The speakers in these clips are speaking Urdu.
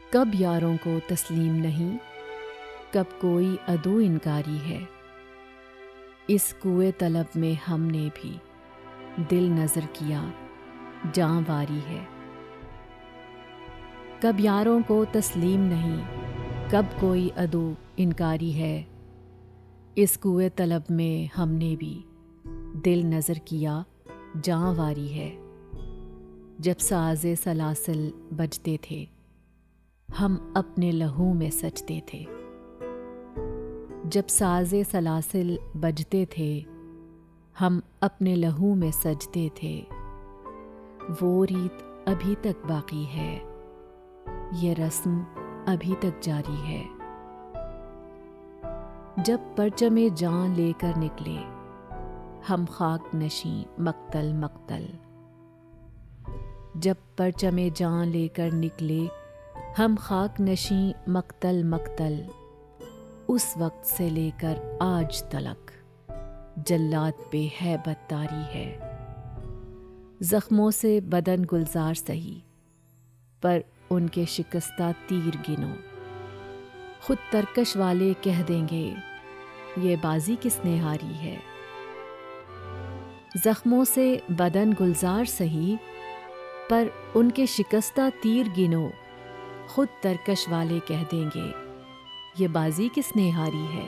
کب یاروں کو تسلیم نہیں، کب کوئی عدو انکاری ہے۔ اس کوئے طلب میں ہم نے بھی دل نظر کیا، جاں واری ہے۔ کب یاروں کو تسلیم نہیں، کب کوئی عدو انکاری ہے۔ اس کوئے طلب میں ہم نے بھی دل نظر کیا، جاں واری ہے۔ جب ساز سلاسل بجتے تھے، ہم اپنے لہو میں سجتے تھے۔ جب ساز سلاسل بجتے تھے، ہم اپنے لہو میں سجتے تھے۔ وہ ریت ابھی تک باقی ہے، یہ رسم ابھی تک جاری ہے۔ جب پرچم جاں لے کر نکلے، ہم خاک نشیں مقتل مقتل۔ جب پرچم جاں لے کر نکلے، ہم خاک نشیں مقتل مقتل۔ اس وقت سے لے کر آج تلک جلاد پہ ہیبت طاری ہے۔ زخموں سے بدن گلزار سہی، پر ان کے شکستہ تیر گنو۔ خود ترکش والے کہہ دیں گے، یہ بازی کس نے ہاری ہے۔ زخموں سے بدن گلزار سہی، پر ان کے شکستہ تیر گنو۔ خود ترکش والے کہہ دیں گے، یہ بازی کس نے ہاری ہے۔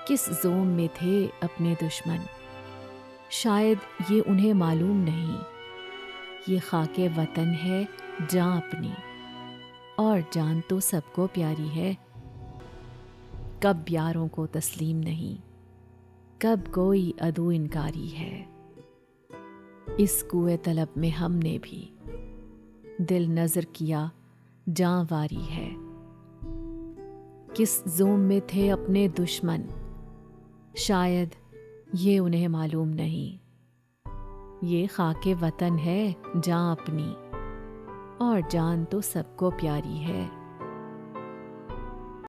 کس زوم میں تھے اپنے دشمن، شاید یہ انہیں معلوم نہیں۔ یہ خاک وطن ہے جاں اپنی، اور جان تو سب کو پیاری ہے۔ کب یاروں کو تسلیم نہیں، کب کوئی عدو انکاری ہے۔ اس کوئے طلب میں ہم نے بھی دل نظر کیا، جاں واری ہے۔ کس زوم میں تھے اپنے دشمن، شاید یہ انہیں معلوم نہیں۔ یہ خاک وطن ہے جاں اپنی، اور جان تو سب کو پیاری ہے۔